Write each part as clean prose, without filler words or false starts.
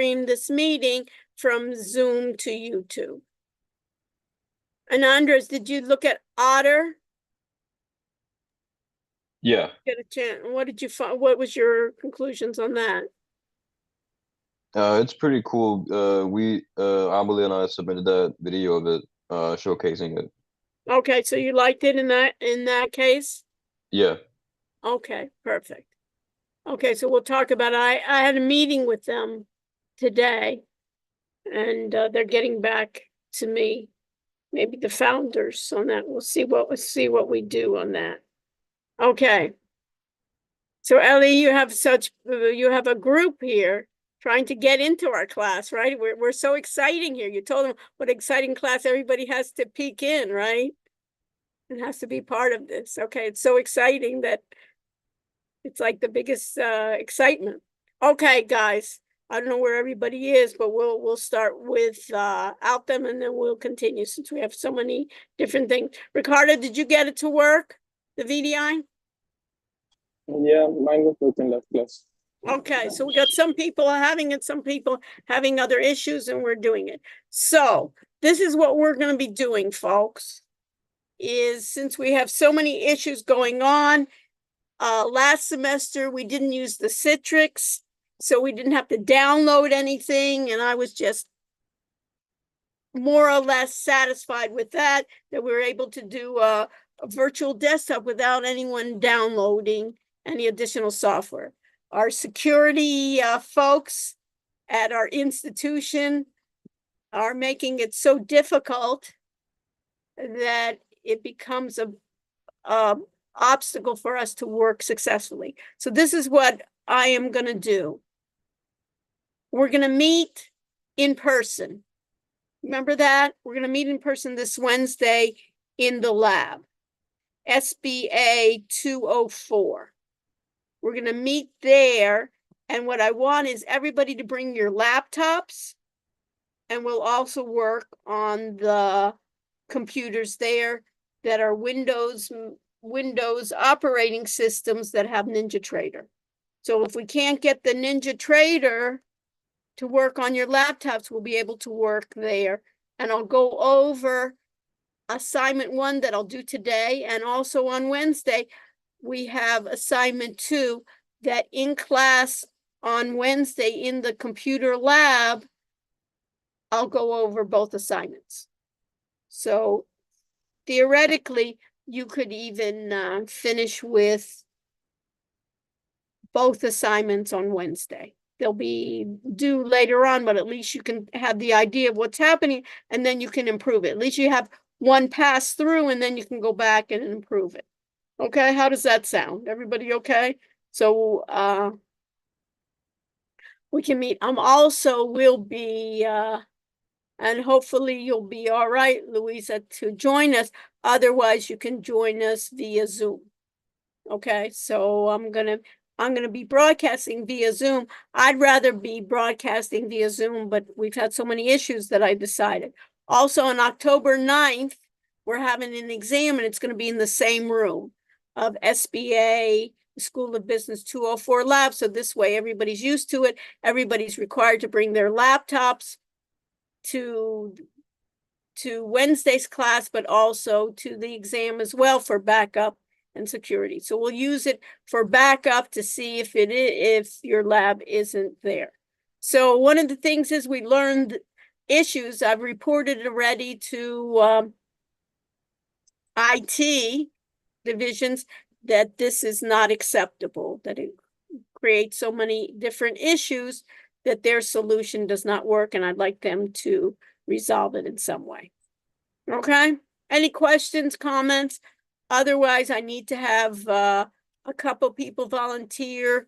stream this meeting from Zoom to YouTube. And Andres, did you look at Otter? Yeah. Get a chance. What did you find? What was your conclusions on that? It's pretty cool. Amelie and I submitted that video of it, showcasing it. Okay, so you liked it in that case? Yeah. Okay, perfect. Okay, so we'll talk about it. I had a meeting with them today, and they're getting back to me, maybe the founders on that. We'll see what we do on that. Okay. So Ellie, you have a group here trying to get into our class, right? We're so exciting here. You told them what exciting class everybody has to peek in, right? It has to be part of this. Okay, it's so exciting that it's like the biggest excitement. Okay, guys, I don't know where everybody is, but we'll start with Altham, and then we'll continue since we have so many different things. Ricardo, did you get it to work, the VDI? Yeah, mine was working last class. Okay, so we got some people having it, some people having other issues, and we're doing it. So this is what we're going to be doing, folks, is since we have so many issues going on, last semester we didn't use the Citrix, so we didn't have to download anything, and I was just more or less satisfied with that we were able to do a virtual desktop without anyone downloading any additional software. Our security folks at our institution are making it so difficult that it becomes a obstacle for us to work successfully. So this is what I am going to do. We're going to meet in person. Remember that? We're going to meet in person this Wednesday in the lab, SBA 204. We're going to meet there. And what I want is everybody to bring your laptops. And we'll also work on the computers there that are Windows operating systems that have NinjaTrader. So if we can't get the NinjaTrader to work on your laptops, we'll be able to work there. And I'll go over assignment 1 that I'll do today. And also on Wednesday, we have assignment 2 that in class on Wednesday in the computer lab, I'll go over both assignments. So theoretically, you could even finish with both assignments on Wednesday. They'll be due later on, but at least you can have the idea of what's happening, and then you can improve it. At least you have one pass through, and then you can go back and improve it. Okay, how does that sound? Everybody okay? So we can meet. Will be and hopefully you'll be all right, Louisa, to join us. Otherwise, you can join us via Zoom. Okay, so I'm gonna be broadcasting via Zoom. I'd rather be broadcasting via Zoom, but we've had so many issues that I decided. Also on October 9th, we're having an exam, and it's going to be in the same room of SBA School of Business 204 lab. So this way everybody's used to it. Everybody's required to bring their laptops to Wednesday's class, but also to the exam as well for backup and security. So we'll use it for backup to see if your lab isn't there. So one of the things is we learned issues. I've reported already to IT divisions that this is not acceptable, that it creates so many different issues that their solution does not work, and I'd like them to resolve it in some way. Okay, any questions, comments? Otherwise, I need to have a couple people volunteer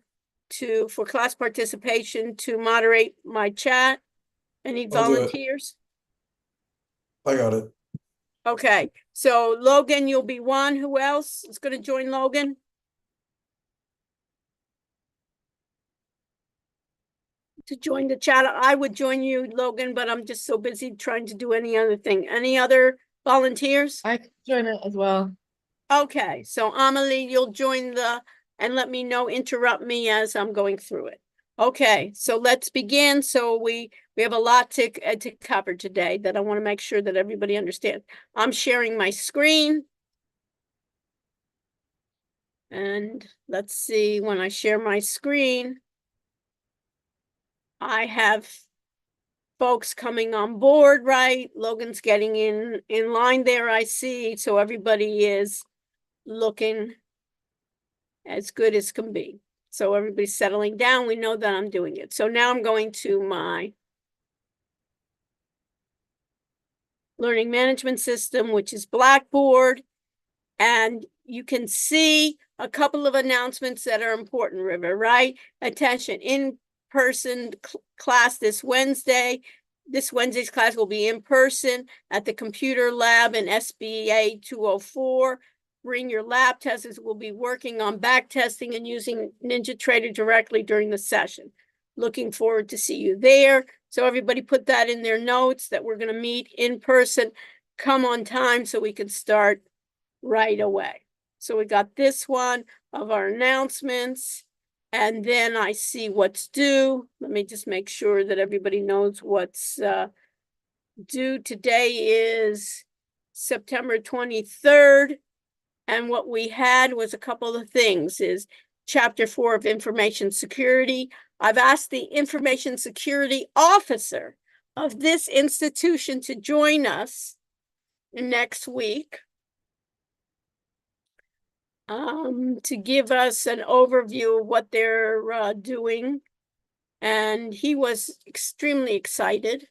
for class participation to moderate my chat. Any volunteers? I got it. Okay, so Logan, you'll be one. Who else is going to join Logan? To join the chat, I would join you, Logan, but I'm just so busy trying to do any other thing. Any other volunteers? I can join it as well. Okay, so Amelie, you'll join and let me know, interrupt me as I'm going through it. Okay, so let's begin. So we have a lot to cover today that I want to make sure that everybody understands. I'm sharing my screen. And let's see, when I share my screen, I have folks coming on board, right? Logan's getting in line there, I see. So everybody is looking as good as can be. So everybody's settling down. We know that I'm doing it. So now I'm going to my learning management system, which is Blackboard. And you can see a couple of announcements that are important, River, right? Attention, in-person class this Wednesday. This Wednesday's class will be in person at the computer lab in SBA 204. Bring your lab testers. We'll be working on back testing and using NinjaTrader directly during the session. Looking forward to see you there. So everybody put that in their notes that we're going to meet in person. Come on time so we can start right away. So we got this one of our announcements, and then I see what's due. Let me just make sure that everybody knows what's due. Today is September 23rd, and what we had was a couple of things. Is Chapter 4 of Information Security. I've asked the Information Security Officer of this institution to join us next week to give us an overview of what they're doing. And he was extremely excited,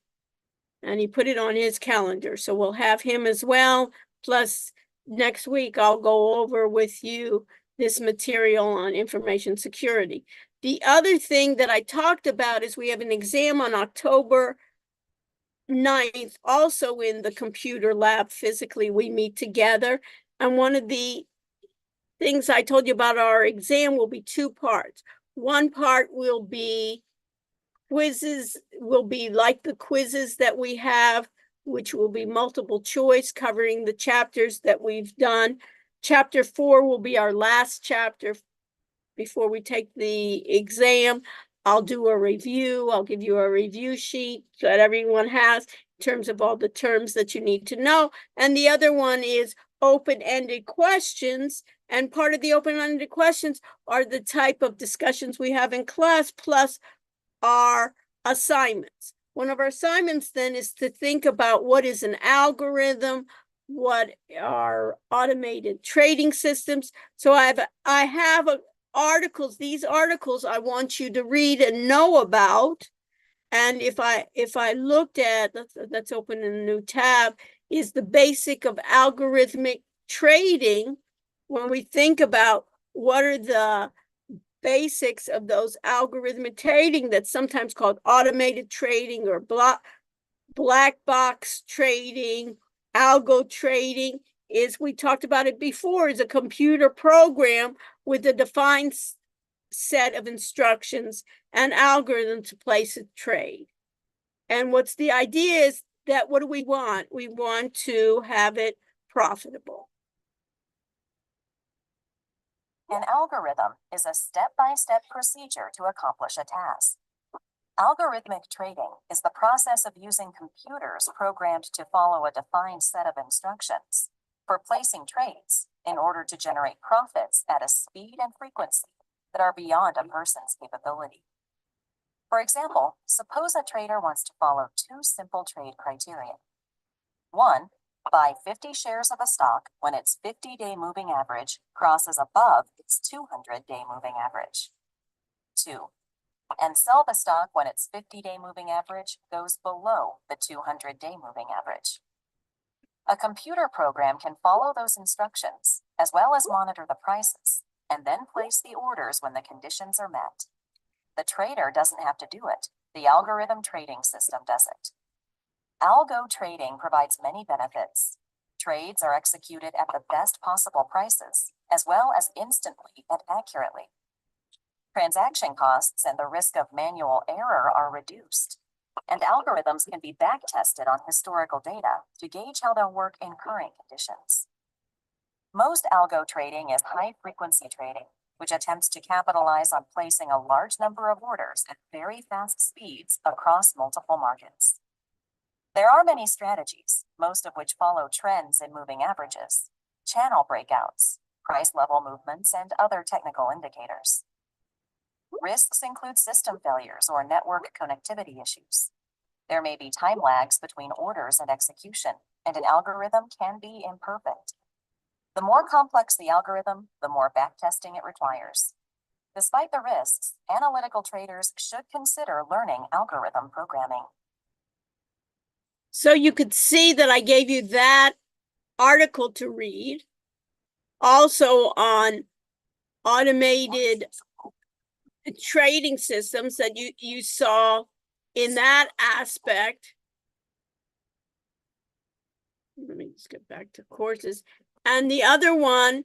and he put it on his calendar. So we'll have him as well. Plus, next week, I'll go over with you this material on information security. The other thing that I talked about is we have an exam on October 9th, also in the computer lab. Physically, we meet together. And one of the things I told you about our exam will be two parts. One part will be quizzes, will be like the quizzes that we have, which will be multiple choice covering the chapters that we've done. Chapter 4 will be our last chapter before we take the exam. I'll do a review. I'll give you a review sheet that everyone has in terms of all the terms that you need to know. And the other one is open-ended questions. And part of the open-ended questions are the type of discussions we have in class, plus our assignments. One of our assignments then is to think about what is an algorithm, what are automated trading systems. So I have articles. These articles I want you to read and know about. And if I looked at, let's open a new tab, is the basic of algorithmic trading. When we think about what are the basics of those algorithmic trading, that's sometimes called automated trading or black box trading, algo trading, is, we talked about it before, is a computer program with a defined set of instructions and algorithm to place a trade. And what's the idea is that, what do we want? We want to have it profitable. An algorithm is a step-by-step procedure to accomplish a task. Algorithmic trading is the process of using computers programmed to follow a defined set of instructions for placing trades in order to generate profits at a speed and frequency that are beyond a person's capability. For example, suppose a trader wants to follow two simple trade criteria. 1, buy 50 shares of a stock when its 50-day moving average crosses above its 200-day moving average. 2, and sell the stock when its 50-day moving average goes below the 200-day moving average. A computer program can follow those instructions, as well as monitor the prices, and then place the orders when the conditions are met. The trader doesn't have to do it. The algorithm trading system does it. Algo trading provides many benefits. Trades are executed at the best possible prices, as well as instantly and accurately. Transaction costs and the risk of manual error are reduced, and algorithms can be back-tested on historical data to gauge how they'll work in current conditions. Most algo trading is high-frequency trading, which attempts to capitalize on placing a large number of orders at very fast speeds across multiple markets. There are many strategies, most of which follow trends in moving averages, channel breakouts, price level movements, and other technical indicators. Risks include system failures or network connectivity issues. There may be time lags between orders and execution, and an algorithm can be imperfect. The more complex the algorithm, the more backtesting it requires. Despite the risks, analytical traders should consider learning algorithm programming. So you could see that I gave you that article to read. Also on automated trading systems that you saw in that aspect. Let me just get back to courses. And the other one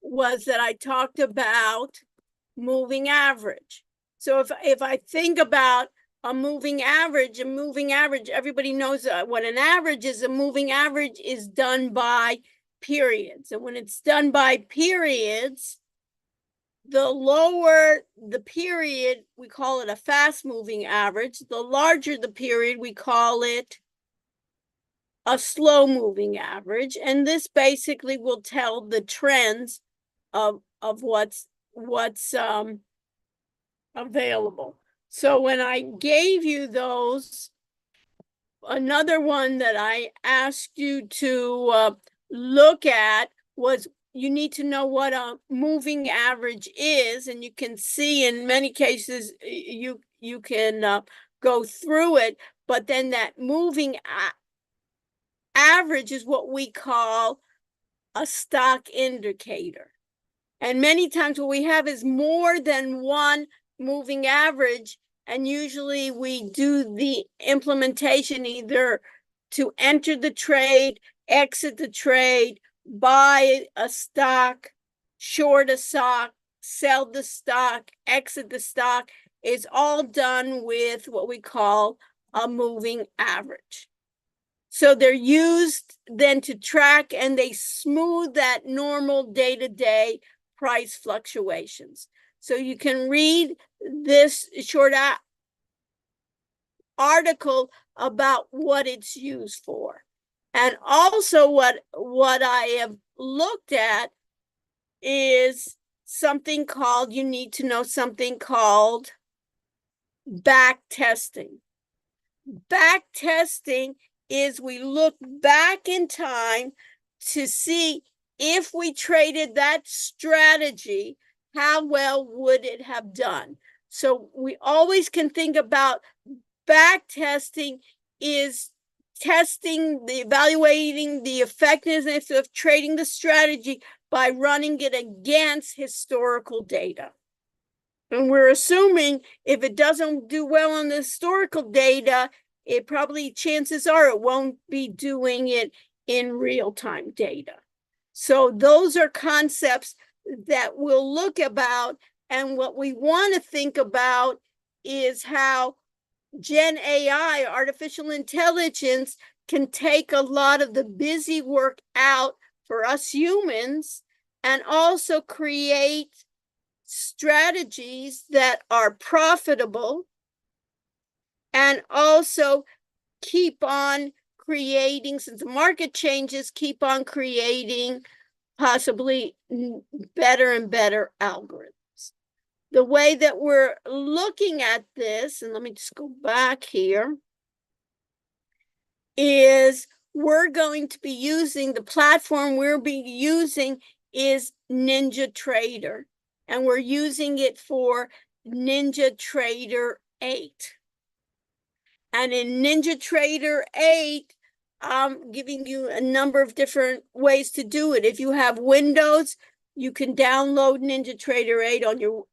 was that I talked about moving average. So if I think about a moving average, everybody knows what an average is. A moving average is done by periods. And when it's done by periods, the lower the period, we call it a fast moving average. The larger the period, we call it a slow moving average. And this basically will tell the trends of what's available. So when I gave you those, another one that I asked you to look at was you need to know what a moving average is, and you can see in many cases you can go through it, but then that moving average is what we call a stock indicator. And many times what we have is more than one moving average, and usually we do the implementation either to enter the trade, exit the trade, buy a stock, short a stock, sell the stock, exit the stock. It's all done with what we call a moving average. So they're used then to track, and they smooth that normal day-to-day price fluctuations. So you can read this short article about what it's used for. And also what I have looked at is something called, you need to know something called back testing. Back testing is we look back in time to see if we traded that strategy, how well would it have done? So we always can think about back testing is evaluating the effectiveness of trading the strategy by running it against historical data. And we're assuming if it doesn't do well on the historical data, it probably, chances are, it won't be doing it in real-time data. So those are concepts that we'll look about. And what we want to think about is how Gen AI, artificial intelligence, can take a lot of the busy work out for us humans and also create strategies that are profitable and also keep on creating, since the market changes, keep on creating possibly better and better algorithms. The way that we're looking at this, and let me just go back here, is we're going to be using, the platform we'll be using is NinjaTrader, and we're using it for NinjaTrader 8. And in NinjaTrader 8, I'm giving you a number of different ways to do it. If you have Windows, you can download NinjaTrader 8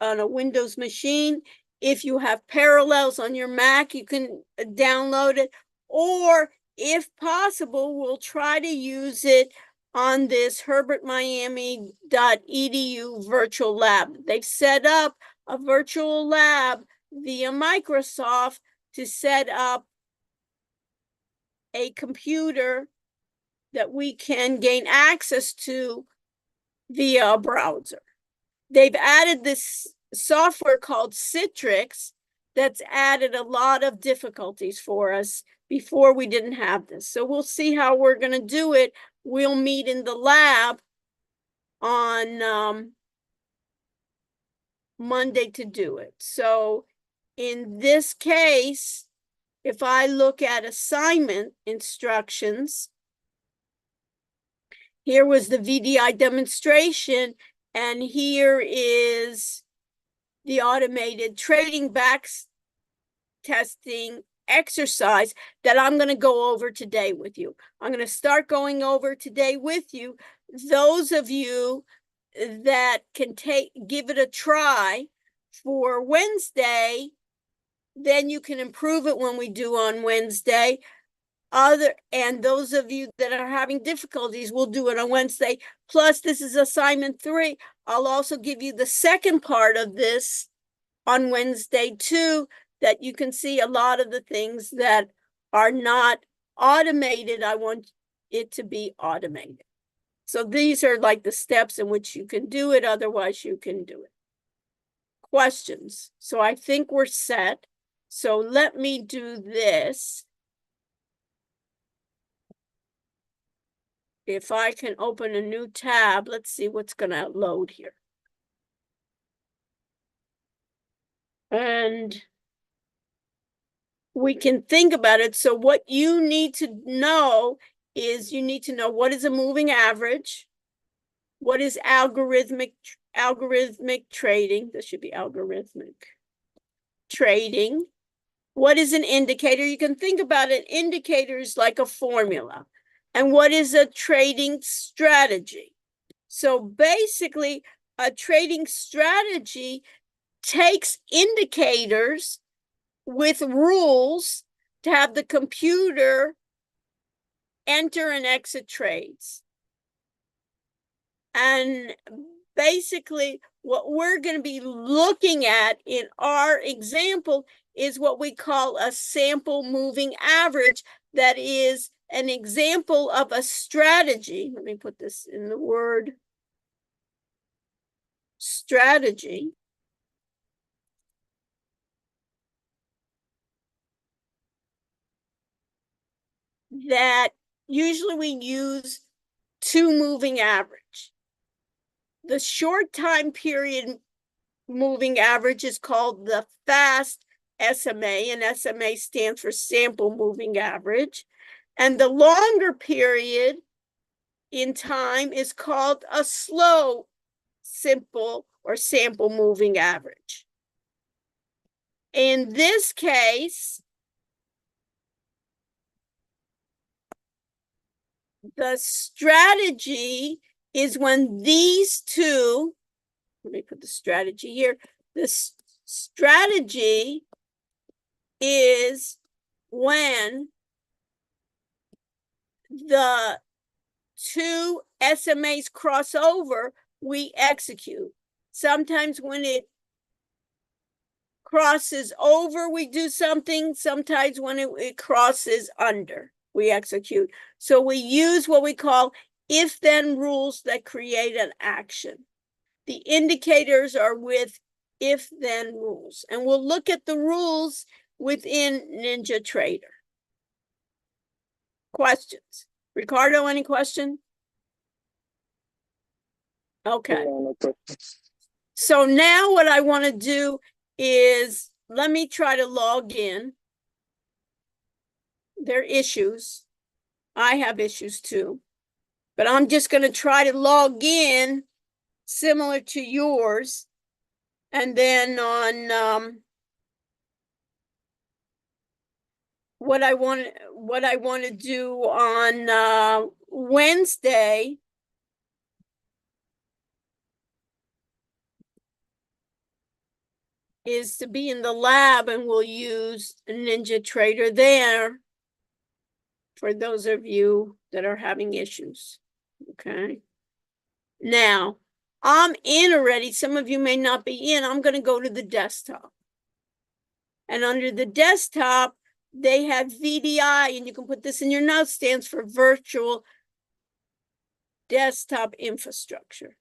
on a Windows machine. If you have Parallels on your Mac, you can download it. Or if possible, we'll try to use it on this herbertmiami.edu virtual lab. They've set up a virtual lab via Microsoft to set up a computer that we can gain access to via a browser. they've added this software called Citrix that's added a lot of difficulties for us. Before we didn't have this. So we'll see how we're going to do it. We'll meet in the lab on Monday to do it. So in this case, if I look at assignment instructions, here was the VDI demonstration, and here is the automated trading backs testing exercise that I'm going to go over today with you. I'm going to start going over today with you. Those of you that can give it a try for Wednesday, then you can improve it when we do on Wednesday. And those of you that are having difficulties, we'll do it on Wednesday. Plus, this is assignment 3. I'll also give you the second part of this on Wednesday too, that you can see a lot of the things that are not automated. I want it to be automated. So these are like the steps in which you can do it. Otherwise, you can do it. Questions? So I think we're set. So let me do this. If I can open a new tab, let's see what's going to load here. And we can think about it. So what you need to know is you need to know what is a moving average, what is algorithmic trading. This should be algorithmic trading. What is an indicator? You can think about it. Indicators like a formula. And what is a trading strategy? So basically, a trading strategy takes indicators with rules to have the computer enter and exit trades. And basically, what we're going to be looking at in our example is what we call a sample moving average. That is an example of a strategy. Let me put this in the word strategy. That usually we use 2 moving average. The short time period moving average is called the fast SMA, and SMA stands for sample moving average. And the longer period in time is called a slow simple or sample moving average. In this case, the strategy is when these two, let me put the strategy here. The strategy is when the 2 SMAs cross over, we execute. Sometimes when it crosses over, we do something. Sometimes when it crosses under, we execute. So we use what we call if-then rules that create an action. The indicators are with if-then rules. And we'll look at the rules within NinjaTrader. Questions? Ricardo, any question? Okay. No question. So now what I want to do is, let me try to log in. There are issues. I have issues too. But I'm just going to try to log in similar to yours. And then on what I want to do on Wednesday is to be in the lab, and we'll use NinjaTrader there for those of you that are having issues. Okay. Now, I'm in already. Some of you may not be in. I'm going to go to the desktop. And under the desktop, they have VDI, and you can put this in your notes, stands for Virtual Desktop Infrastructure.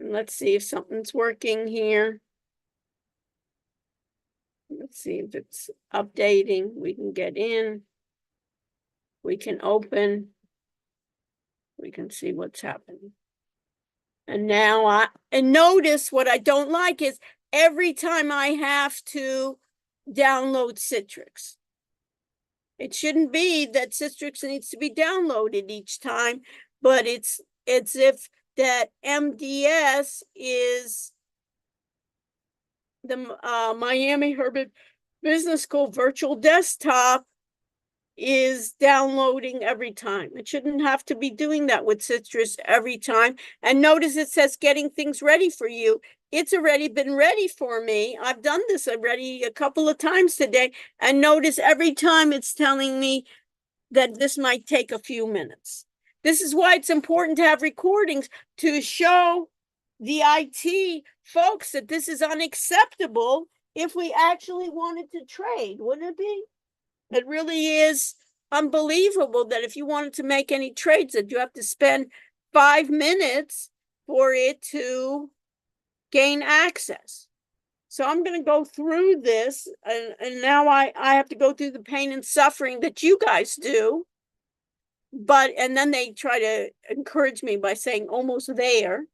And let's see if something's working here. Let's see if it's updating. We can get in. We can open. We can see what's happening. And now and notice what I don't like is every time I have to download Citrix. It shouldn't be that Citrix needs to be downloaded each time, but it's if that MDS is the Miami Herbert Business School virtual desktop is downloading every time. It shouldn't have to be doing that with Citrus every time. And notice it says getting things ready for you. It's already been ready for me. I've done this already a couple of times today. And notice every time it's telling me that this might take a few minutes. This is why it's important to have recordings to show the IT folks that this is unacceptable if we actually wanted to trade, wouldn't it be? It really is unbelievable that if you wanted to make any trades that you have to spend 5 minutes for it to gain access. So I'm going to go through this and now I have to go through the pain and suffering that you guys do. And then they try to encourage me by saying almost there,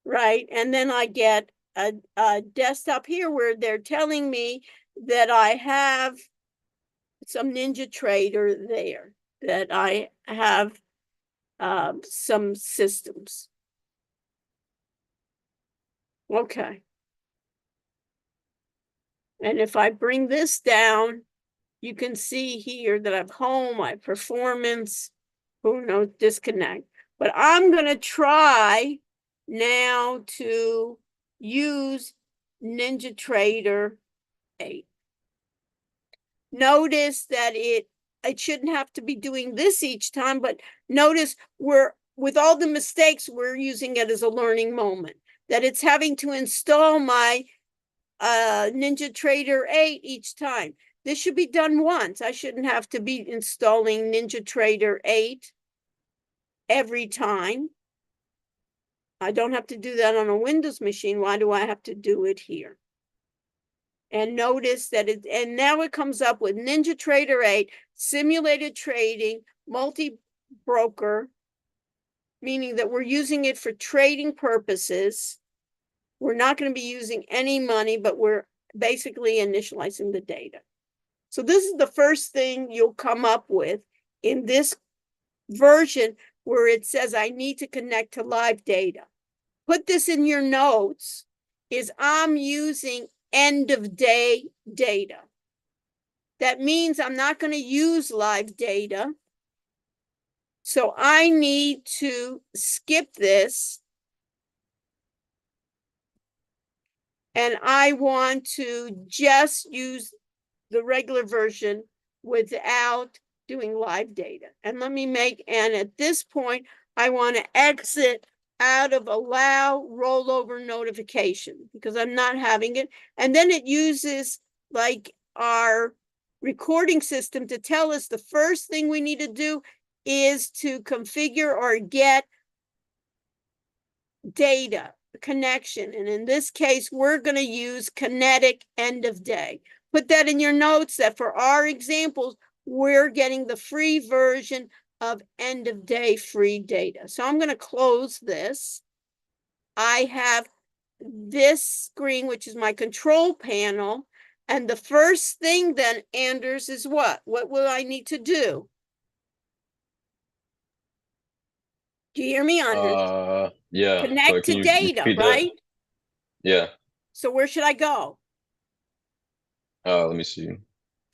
right? And then I get a desktop here where they're telling me that I have some NinjaTrader there, that I have some systems. Okay. And if I bring this down, you can see here that I've home, I have performance, who knows, disconnect. But I'm going to try now to use NinjaTrader 8. Notice that it shouldn't have to be doing this each time, but notice with all the mistakes, we're using it as a learning moment, that it's having to install my NinjaTrader 8 each time. This should be done once. I shouldn't have to be installing NinjaTrader 8 every time. I don't have to do that on a Windows machine. Why do I have to do it here? And notice that and now it comes up with NinjaTrader 8, simulated trading, multi-broker, meaning that we're using it for trading purposes. We're not going to be using any money, but we're basically initializing the data. So this is the first thing you'll come up with in this version where it says I need to connect to live data. Put this in your notes, is I'm using end of day data. That means I'm not going to use live data. So I need to skip this. And I want to just use the regular version without doing live data. And and at this point, I want to exit out of allow rollover notification because I'm not having it. And then it uses like our recording system to tell us the first thing we need to do is to configure or get data connection. And in this case, we're going to use kinetic end of day. Put that in your notes that for our examples, we're getting the free version of end of day free data. So I'm going to close this. I have this screen, which is my control panel. And the first thing then, Anders, is what? What will I need to do? Do you hear me, Anders? Yeah. Connect Can to you data, repeat that? right? Yeah. So where should I go? Let me see.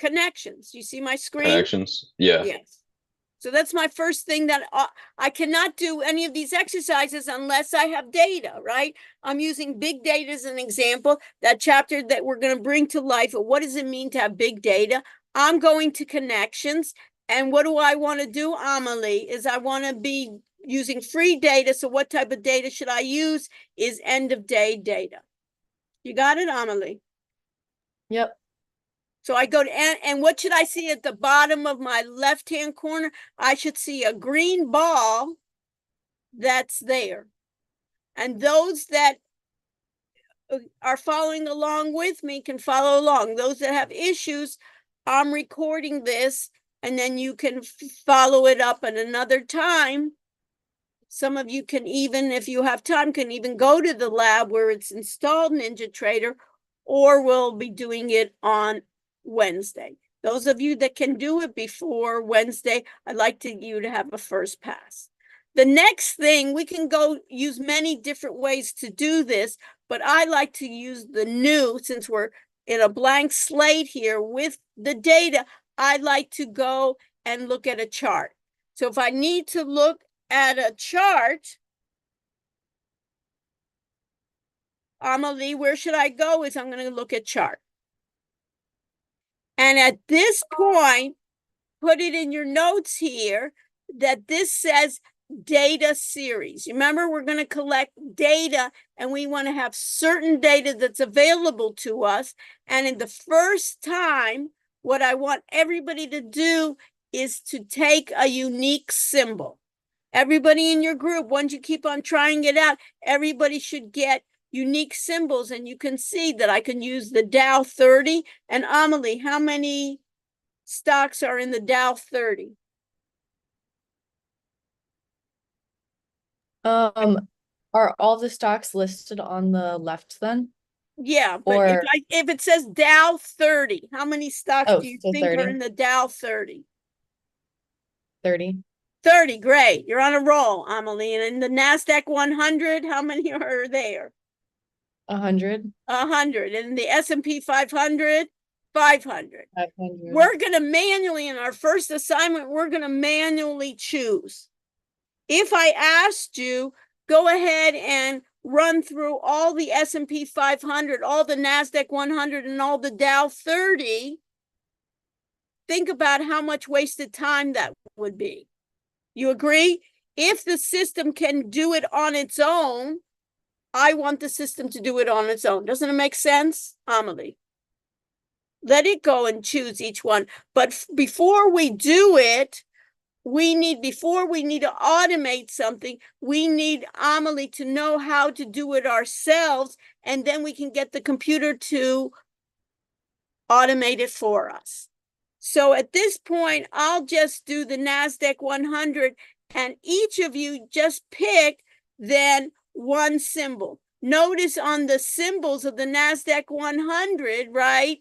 Connections. You see my screen? Connections. Yeah. Yes. So that's my first thing that I cannot do any of these exercises unless I have data, right? I'm using big data as an example, that chapter that we're going to bring to life. What does it mean to have big data? I'm going to connections. And what do I want to do, Amelie, is I want to be using free data. So what type of data should I use is end of day data. You got it, Amelie? Yep. So I go to, and what should I see at the bottom of my left-hand corner? I should see a green ball that's there. And those that are following along with me can follow along. Those that have issues, I'm recording this and then you can follow it up at another time. Some of you can even, if you have time, can even go to the lab where it's installed NinjaTrader, or we'll be doing it on Wednesday. Those of you that can do it before Wednesday, I'd like you to have a first pass. The next thing, we can go use many different ways to do this, but I like to use the new, since we're in a blank slate here with the data, I like to go and look at a chart. So if I need to look at a chart, Amelie, where should I go? Is I'm going to look at chart. And at this point, put it in your notes here that this says data series. Remember, we're going to collect data and we want to have certain data that's available to us. And in the first time, what I want everybody to do is to take a unique symbol. Everybody in your group, once you keep on trying it out, everybody should get unique symbols. And you can see that I can use the Dow 30. And Amelie, how many stocks are in the Dow 30? Are all the stocks listed on the left then? Yeah, but Or if it says Dow 30, how many stocks Oh, do you so think are 30. in the Dow 30? 30? 30, great. You're on a roll, Amelie. And in the NASDAQ 100, how many are there? 100? 100. And in the S&P 500, 500. 500. We're going to manually, in our first assignment, we're going to manually choose. If I asked you, go ahead and run through all the S&P 500, all the NASDAQ 100, and all the Dow 30, think about how much wasted time that would be. You agree? If the system can do it on its own, I want the system to do it on its own. Doesn't it make sense, Amelie? Let it go and choose each one. But before we do it, before we need to automate something, we need Amelie to know how to do it ourselves, and then we can get the computer to automate it for us. So at this point, I'll just do the NASDAQ 100, and each of you just pick then one symbol. Notice on the symbols of the NASDAQ 100, right?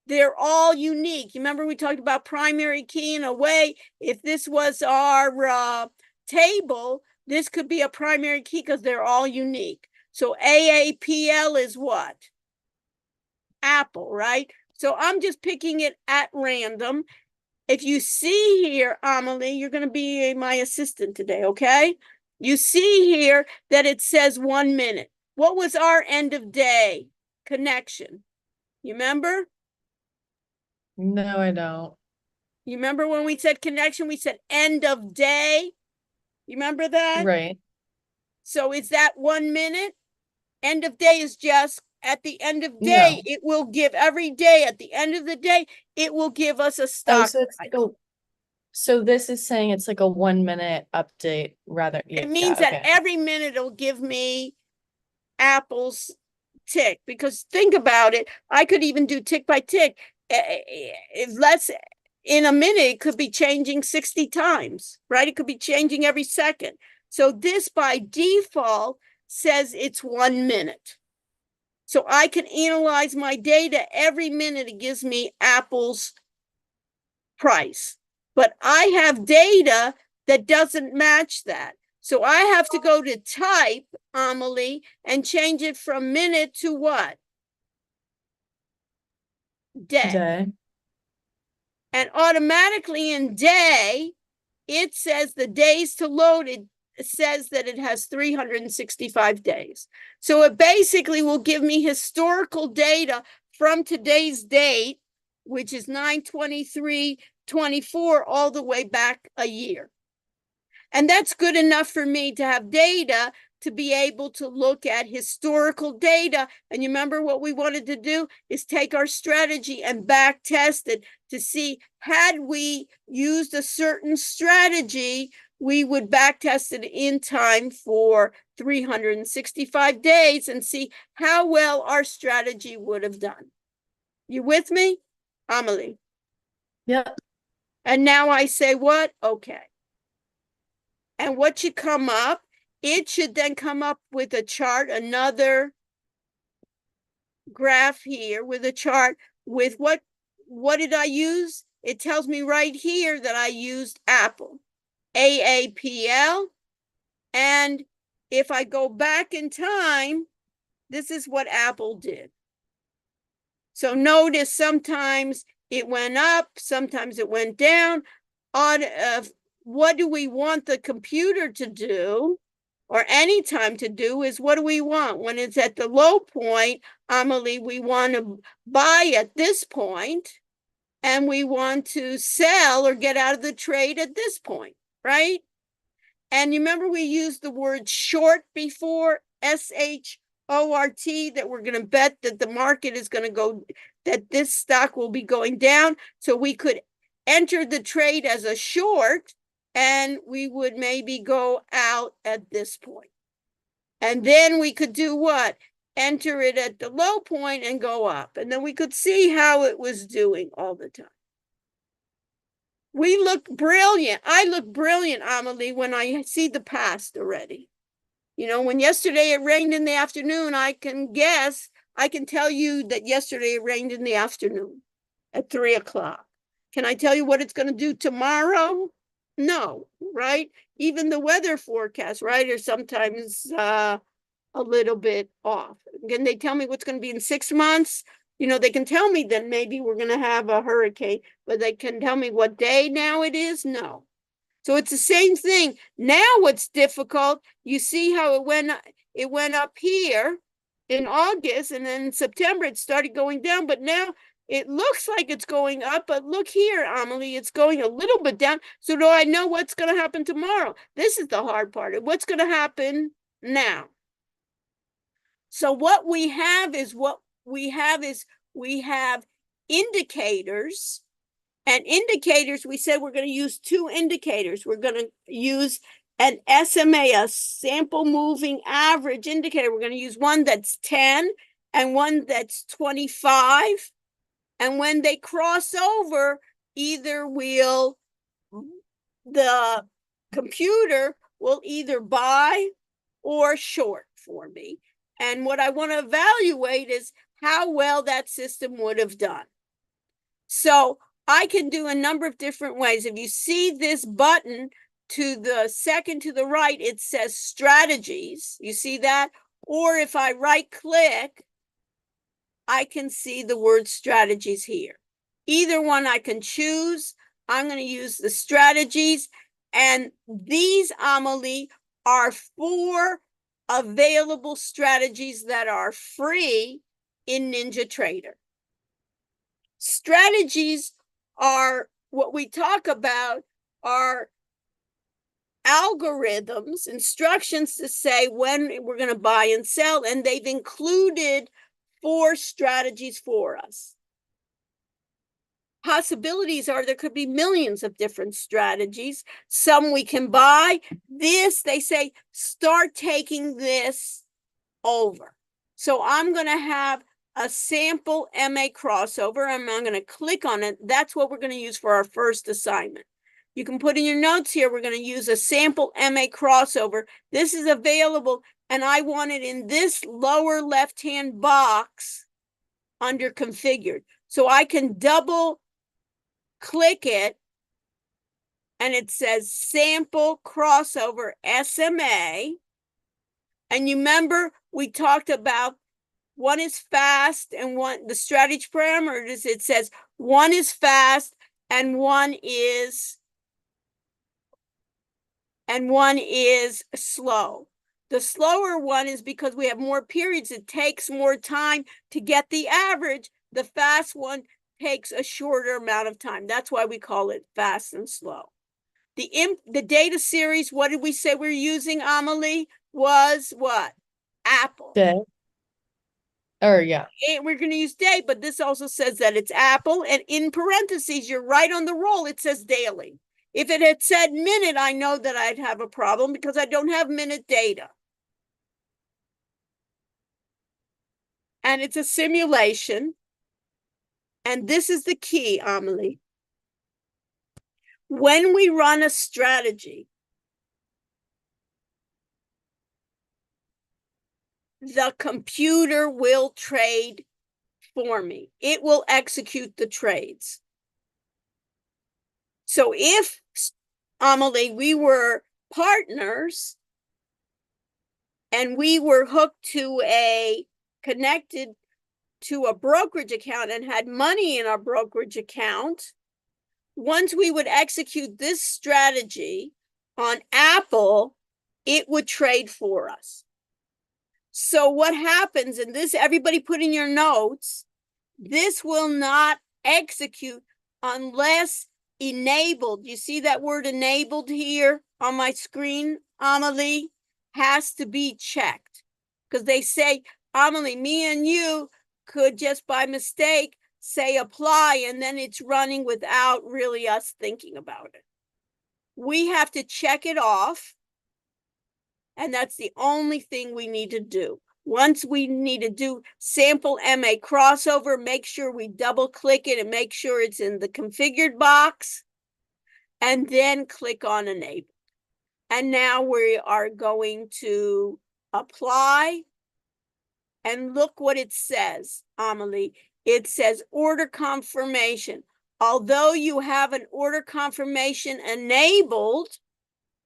They're all unique. You remember we talked about primary key in a way. If this was our table, this could be a primary key because they're all unique. So AAPL is what? Apple, right? So I'm just picking it at random. If you see here, Amelie, you're going to be my assistant today, okay? You see here that it says 1 minute. What was our end of day connection? You remember? No, I don't. You remember when we said connection, we said end of day? You remember that? Right. So is that 1 minute? End of day is just at the end of day, No. it will give every day at the end of the day, it will give us a Oh, stock. so it's like so this is saying it's like a 1 minute update rather. It means yeah, that okay. every minute it'll give me Apple's tick, because think about it. I could even do tick by tick. In a minute, it could be changing 60 times, right? It could be changing every second. So this by default says it's 1 minute. So I can analyze my data every minute. It gives me Apple's price. But I have data that doesn't match that. So I have to go to type, Amelie, and change it from minute to what? Day. Day. And automatically in day, it says the days to load, it says that it has 365 days. So it basically will give me historical data from today's date, which is 9/23/24, all the way back a year. And that's good enough for me to have data to be able to look at historical data. And you remember what we wanted to do is take our strategy and back test it to see, had we used a certain strategy, we would back test it in time for 365 days and see how well our strategy would have done. You with me, Amelie? Yep. And now I say what? Okay. And what should come up? It should then come up with a chart, another graph here with a chart with what did I use? It tells me right here that I used Apple, AAPL. And if I go back in time, this is what Apple did. So notice sometimes it went up, sometimes it went down. What do we want the computer to do, or any time to do, is what do we want? When it's at the low point, Amelie, we want to buy at this point, and we want to sell or get out of the trade at this point, right? And you remember we used the word short before, SHORT, that we're going to bet that the market is going to go, that this stock will be going down. So we could enter the trade as a short, and we would maybe go out at this point. And then we could do what? Enter it at the low point and go up. And then we could see how it was doing all the time. We look brilliant. I look brilliant, Amelie, when I see the past already. You know, when yesterday it rained in the afternoon, I can tell you that yesterday it rained in the afternoon at 3 o'clock. Can I tell you what it's going to do tomorrow? No, right? Even the weather forecast, right, are sometimes a little bit off. Can they tell me what's going to be in 6 months? You know, they can tell me that maybe we're going to have a hurricane, but they can tell me what day now it is? No. So it's the same thing. Now what's difficult, you see how it went up here in August, and then in September it started going down, but now it looks like it's going up. But look here, Amelie, it's going a little bit down. So do I know what's going to happen tomorrow? This is the hard part. What's going to happen now? So what we have is we have indicators. And indicators, we said we're going to use 2 indicators. We're going to use an SMA, a sample moving average indicator. We're going to use one that's 10 and one that's 25. And when they cross over, either the computer will either buy or short for me. And what I want to evaluate is how well that system would have done. So I can do a number of different ways. If you see this button to the second to the right, it says strategies. You see that? Or if I right click, I can see the word strategies here. Either one I can choose. I'm going to use the strategies. And these, Amelie, are 4 available strategies that are free in NinjaTrader. Strategies are what we talk about are algorithms, instructions to say when we're going to buy and sell, and they've included 4 strategies for us. Possibilities are there could be millions of different strategies. Some we can buy. This, they say, start taking this over. So I'm going to have a sample MA crossover, and I'm going to click on it. That's what we're going to use for our first assignment. You can put in your notes here, we're going to use a sample MA crossover. This is available, and I want it in this lower left-hand box under configured. So I can double click it, and it says sample crossover SMA. And you remember we talked about one is fast and one, the strategy parameters, it says one is fast and one is slow. The slower one is because we have more periods. It takes more time to get the average. The fast one takes a shorter amount of time. That's why we call it fast and slow. The data series, what did we say we're using, Amelie? Was what? Apple. Day. Or yeah. We're going to use day, but this also says that it's Apple. And in parentheses, you're right on the roll. It says daily. If it had said minute, I know that I'd have a problem because I don't have minute data. and it's a simulation. And this is the key, Amelie. When we run a strategy, the computer will trade for me. It will execute the trades. So if, Amelie, we were partners and we were connected to a brokerage account and had money in our brokerage account, once we would execute this strategy on Apple, it would trade for us. So what happens, and this everybody put in your notes, this will not execute unless enabled. You see that word enabled here on my screen, Amelie? Has to be checked. Because they say, Amelie, me and you could just by mistake say apply, and then it's running without really us thinking about it. We have to check it off, and that's the only thing we need to do. Once we need to do sample MA crossover, make sure we double click it and make sure it's in the configured box, and then click on enable. And now we are going to apply, and look what it says, Amelie. It says order confirmation. Although you have an order confirmation enabled,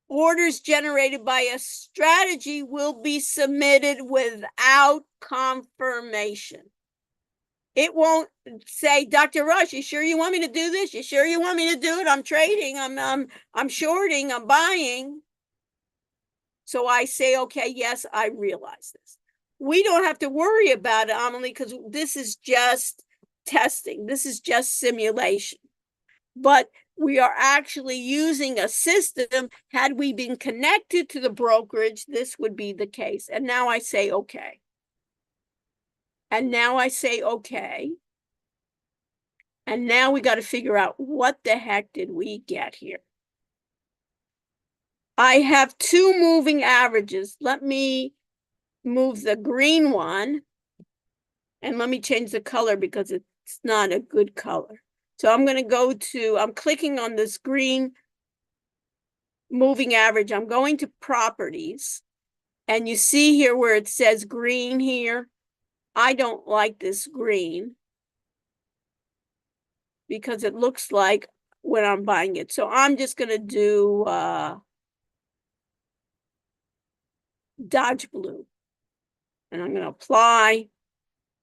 orders generated by a strategy will be submitted without confirmation. It won't say, Dr. Rush, you sure you want me to do this? You sure you want me to do it? I'm trading, I'm shorting, I'm buying. So I say, okay, yes, I realize this. We don't have to worry about it, Amelie, because this is just testing. This is just simulation. But we are actually using a system. Had we been connected to the brokerage, this would be the case. And now I say, okay. And now I say, okay. And now we got to figure out what the heck did we get here? I have two moving averages. Let me move the green one. And let me change the color because it's not a good color. So I'm going to go to, I'm clicking on this green moving average. I'm going to properties. And you see here where it says green here. I don't like this green because it looks like when I'm buying it. So I'm just going to do Dodge blue. And I'm going to apply.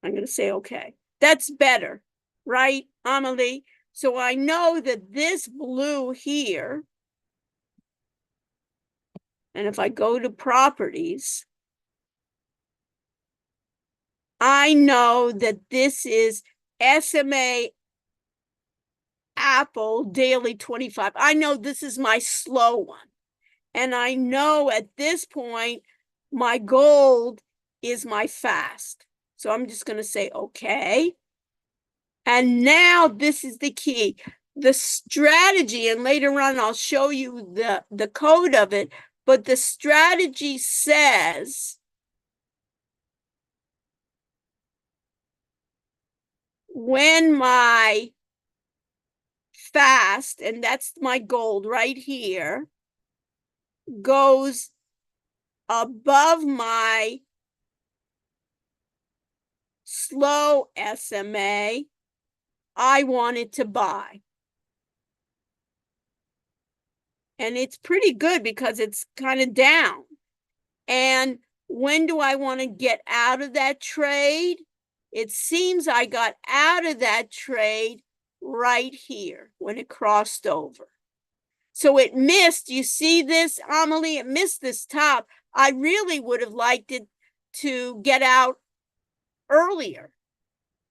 I'm going to say, okay, that's better, right, Amelie? So I know that this blue here, and if I go to properties, I know that this is SMA Apple Daily 25. I know this is my slow one. And I know at this point, my gold is my fast. So I'm just going to say, okay. And now this is the key. The strategy, and later on I'll show you the code of it, but the strategy says when my fast, and that's my gold right here, goes above my slow SMA, I wanted to buy. And it's pretty good because it's kind of down. And when do I want to get out of that trade? It seems I got out of that trade right here when it crossed over. So it missed, you see this, Amelie? It missed this top. I really would have liked it to get out earlier.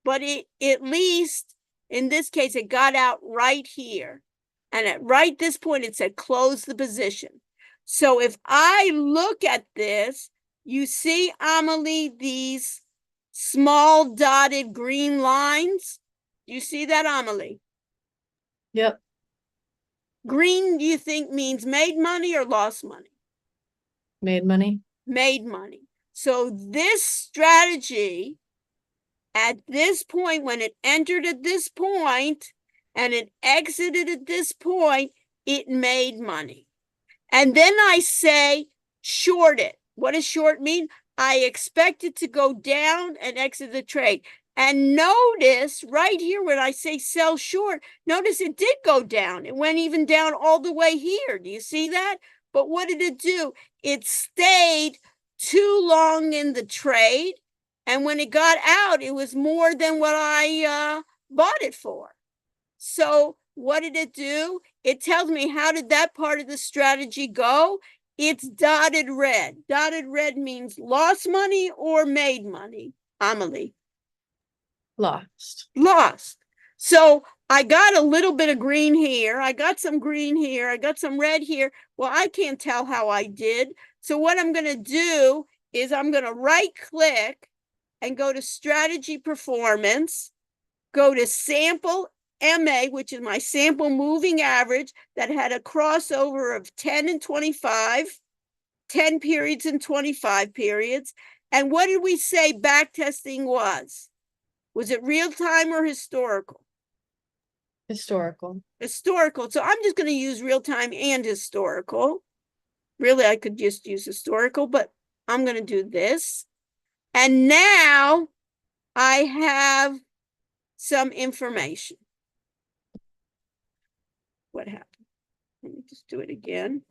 But it, at least in this case, it got out right here. And at right this point, it said close the position. So if I look at this, you see, Amelie, these small dotted green lines? You see that, Amelie? Yep. Green, do you think means made money or lost money? Made money. Made money. So this strategy At this point, when it entered at this point and it exited at this point, it made money. And then I say short it. What does short mean? I expect it to go down and exit the trade. And notice right here when I say sell short, notice it did go down. It went even down all the way here. Do you see that? But what did it do? It stayed too long in the trade. And when it got out, it was more than what I bought it for. So what did it do? It tells me how did that part of the strategy go? It's dotted red. Dotted red means lost money or made money. Amelie. Lost. Lost. So I got a little bit of green here. I got some green here. I got some red here. Well, I can't tell how I did. So what I'm going to do is I'm going to right click and go to strategy performance, go to sample MA, which is my sample moving average that had a crossover of 10 and 25, 10 periods and 25 periods. And what did we say backtesting was? Was it real time or historical? Historical. Historical. So I'm just going to use real time and historical. Really, I could just use historical, but I'm going to do this. And now I have some information. What happened? Let me just do it again.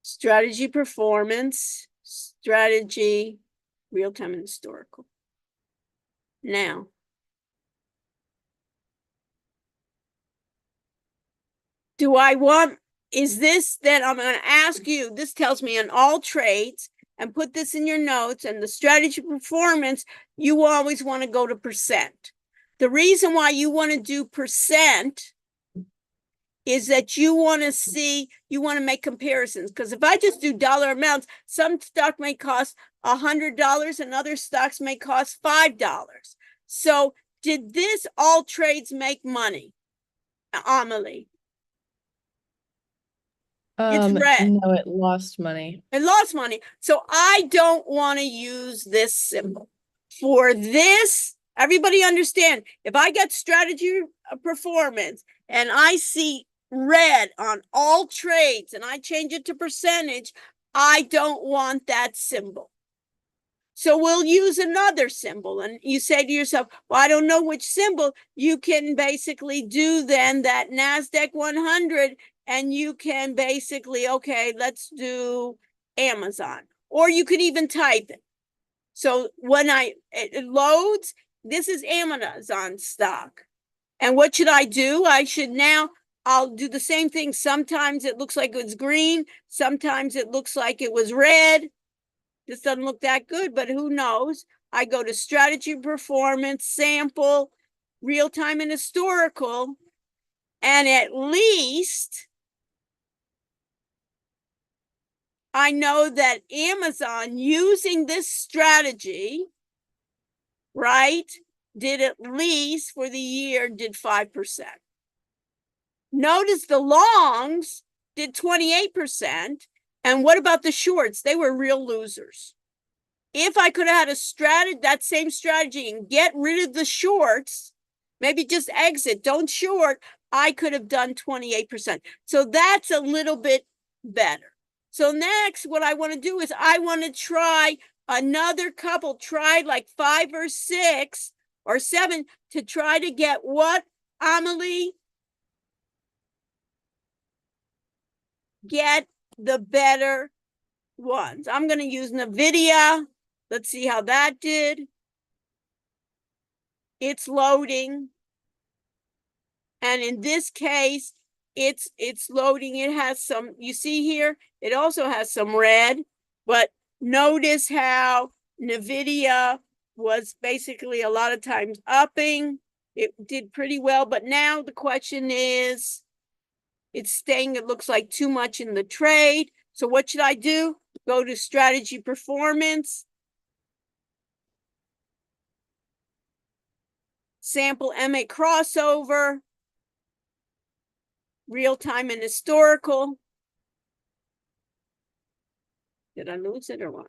Strategy performance, strategy, real-time and historical. Now, do I want, is this, then I'm going to ask you, this tells me on all trades, and put this in your notes, and the strategy performance, you always want to go to percent. The reason why you want to do percent is that you want to see, you want to make comparisons. Because if I just do dollar amounts, some stock may cost $100 and other stocks may cost $5. So did this all trades make money? Amelie? It's red. No, it lost money. It lost money. So I don't want to use this symbol. For this, everybody understand, if I get strategy performance and I see red on all trades and I change it to percentage, I don't want that symbol. So we'll use another symbol. And you say to yourself, well, I don't know which symbol. You can basically do then that NASDAQ 100 and you can basically, okay, let's do Amazon. Or you could even type it. So when it loads, this is Amazon stock. And what should I do? I'll do the same thing. Sometimes it looks like it was green. Sometimes it looks like it was red. This doesn't look that good, but who knows? I go to strategy performance, sample, real time and historical. And at least I know that Amazon using this strategy, right, did at least for the year, did 5%. Notice the longs did 28%. And what about the shorts? They were real losers. If I could have had that same strategy and get rid of the shorts, maybe just exit, don't short, I could have done 28%. So that's a little bit better. So next, what I want to do is I want to try another couple, try like 5 or 6 or 7 to try to get what, Amelie? Get the better ones. I'm going to use NVIDIA. Let's see how that did. It's loading. And in this case, it's loading. It has some, you see here, it also has some red, but notice how NVIDIA was basically a lot of times upping. It did pretty well, but now the question is, it's staying, it looks like too much in the trade. So what should I do? Go to strategy performance. Sample MA crossover. Real time and historical. Did I lose it or what?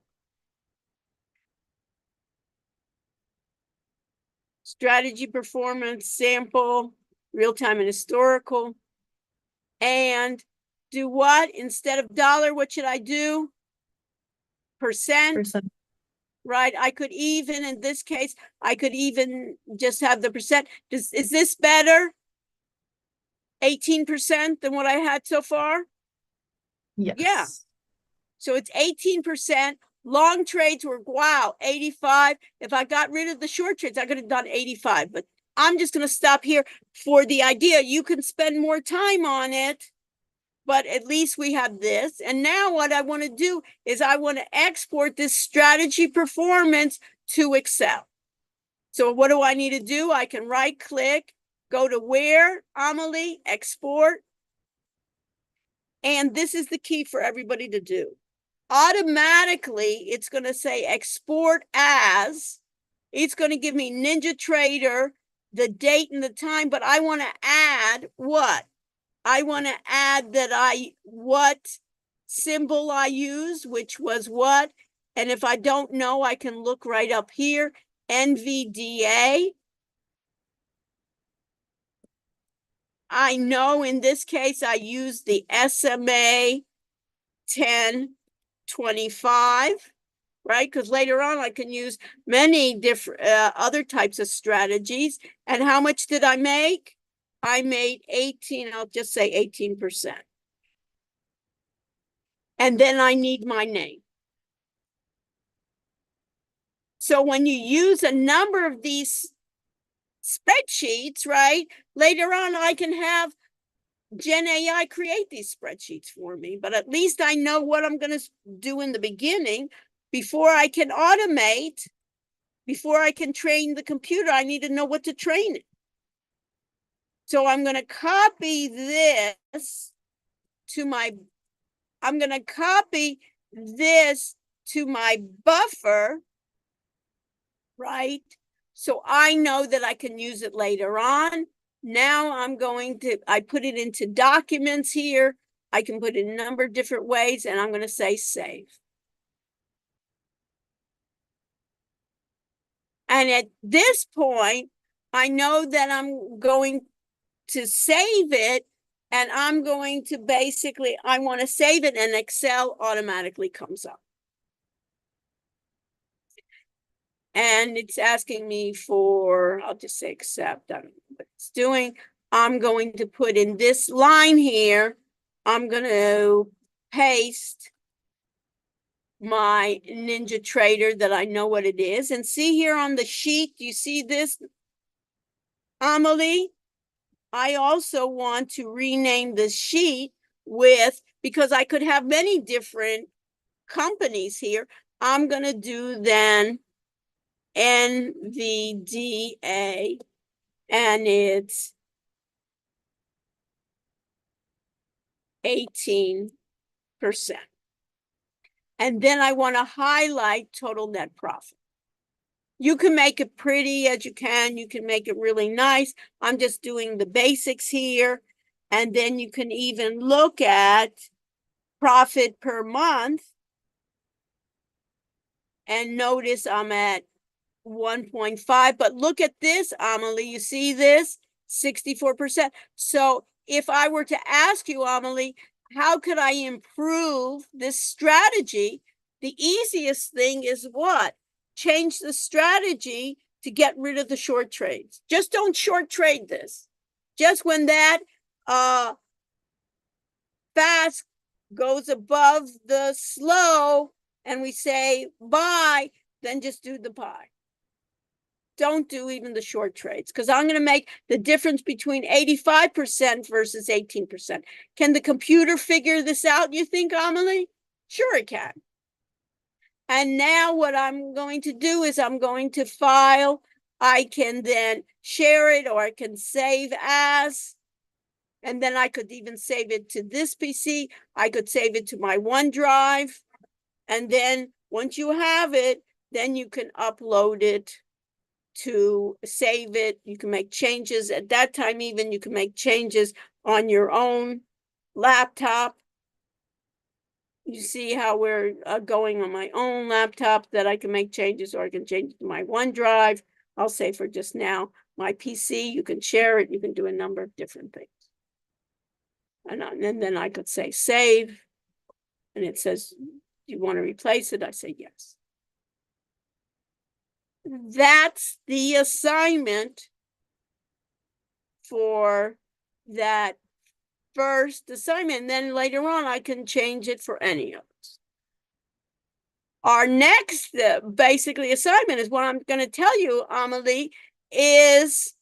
strategy, performance, sample, real-time and historical. And do what? Instead of dollar, what should I do? Percent, Percent. right? I could even, in this case, I could even just have the percent. Is this better? 18% than what I had so far? Yes. So it's 18%. Long trades were, wow, 85. If I got rid of the short trades, I could have done 85. But I'm just going to stop here for the idea. You can spend more time on it, but at least we have this. And now what I want to do is I want to export this strategy performance to Excel. So what do I need to do? I can right click, go to where, Amelie, export. And this is the key for everybody to do. Automatically, it's going to say export as. It's going to give me NinjaTrader, the date and the time, but I want to add what? I want to add that what symbol I use, which was what. And if I don't know, I can look right up here, NVDA. I know in this case, I use the SMA 1025, right? Because later on, I can use many different other types of strategies. And how much did I make? I made 18, I'll just say 18%. And then I need my name. So when you use a number of these spreadsheets, right, later on I can have Gen AI create these spreadsheets for me, but at least I know what I'm going to do in the beginning. Before I can automate, before I can train the computer, I need to know what to train it. So I'm going to copy this to my, I'm going to copy this to my buffer, right? So I know that I can use it later on. Now I'm going to, I put it into documents here. I can put it in a number of different ways, and I'm going to say save. And at this point, I know that I'm going to save it, and I'm going to basically, I want to save it, and Excel automatically comes up. And it's asking me for, I'll just say accept, I don't know what it's doing. I'm going to put in this line here, I'm going to paste my NinjaTrader that I know what it is. And see here on the sheet, do you see this, Amelie? I also want to rename the sheet with, because I could have many different companies here, I'm going to do then NVDA, and it's 18%. And then I want to highlight total net profit. You can make it pretty as you can. You can make it really nice. I'm just doing the basics here. And then you can even look at profit per month. And notice I'm at 1.5. But look at this, Amelie. You see this? 64%. So if I were to ask you, Amelie, how could I improve this strategy? The easiest thing is what? Change the strategy to get rid of the short trades. Just don't short trade this. Just when that fast goes above the slow and we say buy, then just do the buy. Don't do even the short trades, because I'm going to make the difference between 85% versus 18%. Can the computer figure this out, you think, Amelie? Sure it can. And now what I'm going to do is I'm going to file. I can then share it, or I can save as. And then I could even save it to this PC. I could save it to my OneDrive. And then once you have it, then you can upload it to save it. You can make changes at that time. Even you can make changes on your own laptop. You see how we're going on my own laptop, that I can make changes, or I can change it to my OneDrive, I'll say for just now, my PC, you can share it, you can do a number of different things. And then I could say save, and it says, do you want to replace it? I say yes. That's the assignment for that first assignment. And then later on, I can change it for any of us. Our next basically assignment is what I'm going to tell you, Amelie, is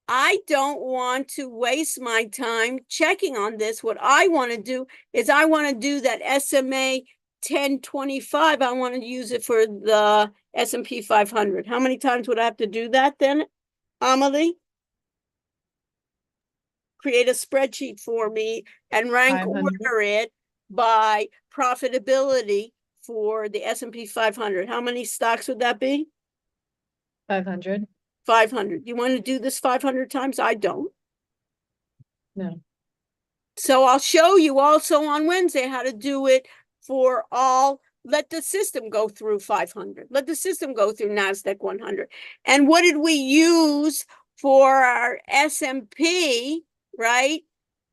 I don't want to waste my time checking on this. What I want to do is I want to do that SMA 1025. I want to use it for the S&P 500. How many times would I have to do that then, Amelie? Create a spreadsheet for me and rank 500. order it by profitability for the S&P 500. How many stocks would that be? 500. 500. You want to do this 500 times? I don't. No. So I'll show you also on Wednesday how to do it for all. Let the system go through 500. Let the system go through NASDAQ 100. And what did we use for our S&P, right?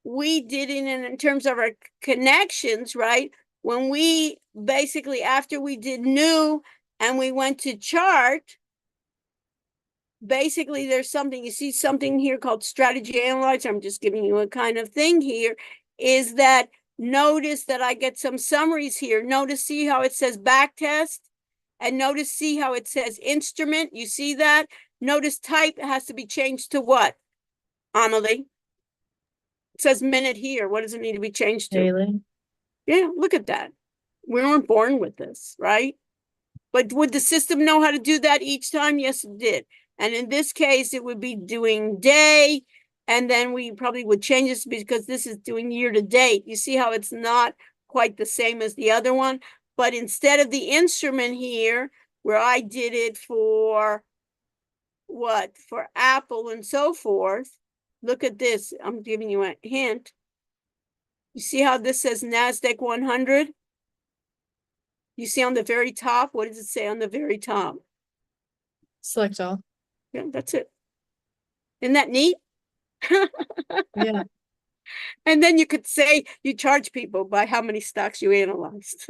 We did it in terms of our connections, right? When we basically, after we did new and we went to chart, basically there's something, you see something here called strategy analyzer. I'm just giving you a kind of thing here, is that notice that I get some summaries here. Notice, see how it says back test, and notice, see how it says instrument. You see that? Notice type has to be changed to what, Amelie? It says minute here. What does it need to be changed to? Daily. Yeah, look at that. We weren't born with this, right? But would the system know how to do that each time? Yes, it did. And in this case, it would be doing day, and then we probably would change this because this is doing year to date. You see how it's not quite the same as the other one? But instead of the instrument here, where I did it for what? For Apple and so forth, look at this. I'm giving you a hint. You see how this says NASDAQ 100? You see on the very top, what does it say on the very top? Select all. Yeah, that's it. Isn't that neat? Yeah. And then you could say you charge people by how many stocks you analyzed.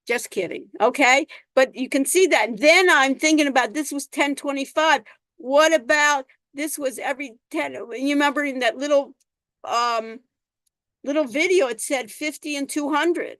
Just kidding. Okay. But you can see that. Then I'm thinking about this was 1025. What about this was every 10? You remember in that little video, it said 50 and 200.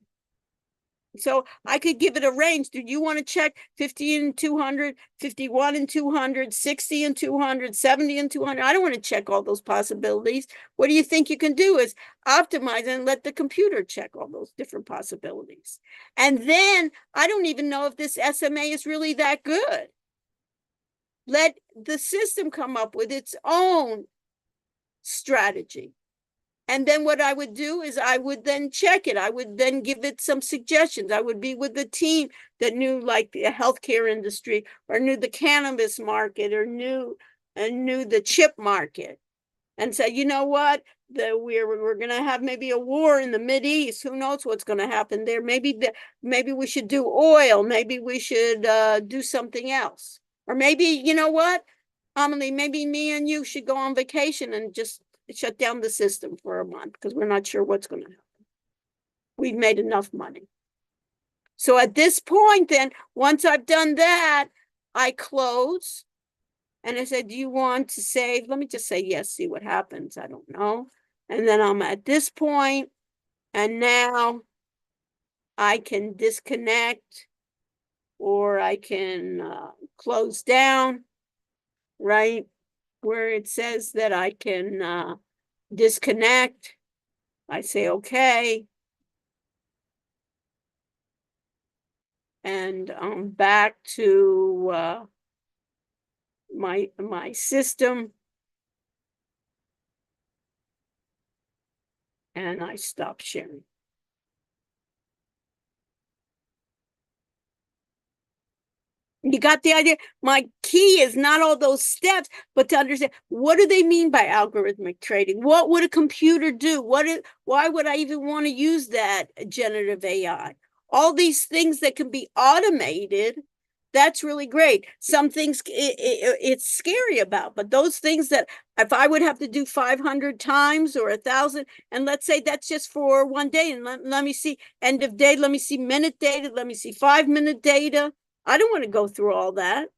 So I could give it a range. Do you want to check 50 and 200, 51 and 200, 60 and 200, 70 and 200? I don't want to check all those possibilities. What do you think you can do is optimize and let the computer check all those different possibilities. And then I don't even know if this SMA is really that good. Let the system come up with its own strategy. And then what I would do is I would then check it. I would then give it some suggestions. I would be with the team that knew like the healthcare industry or knew the cannabis market or knew the chip market and say, you know what, we're going to have maybe a war in the Mideast. Who knows what's going to happen there? Maybe we should do oil. Maybe we should do something else. Or maybe, you know what, Amelie, maybe me and you should go on vacation and just shut down the system for a month because we're not sure what's going to happen. We've made enough money. So at this point, then, once I've done that, I close and I said, do you want to save? Let me just say yes, see what happens. I don't know. And then I'm at this point, and now I can disconnect or I can close down, right? Where it says that I can disconnect. I say, okay. And I'm back to my system. And I stop sharing. You got the idea? My key is not all those steps, but to understand what do they mean by algorithmic trading? What would a computer do? Why would I even want to use that generative AI? all these things that can be automated, that's really great. Some things it's scary about, but those things that if I would have to do 500 times or 1,000, and let's say that's just for one day, and let me see end of day, let me see minute data, let me see 5-minute data. I don't want to go through all that.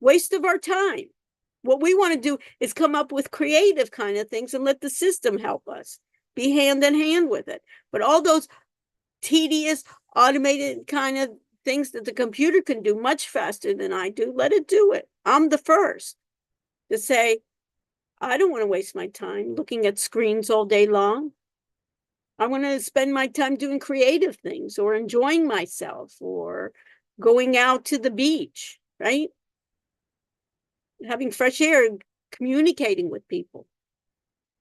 Waste of our time. What we want to do is come up with creative kind of things and let the system help us be hand in hand with it. But all those tedious, automated kind of things that the computer can do much faster than I do, let it do it. I'm the first to say, I don't want to waste my time looking at screens all day long. I want to spend my time doing creative things or enjoying myself or going out to the beach, right? Having fresh air, communicating with people.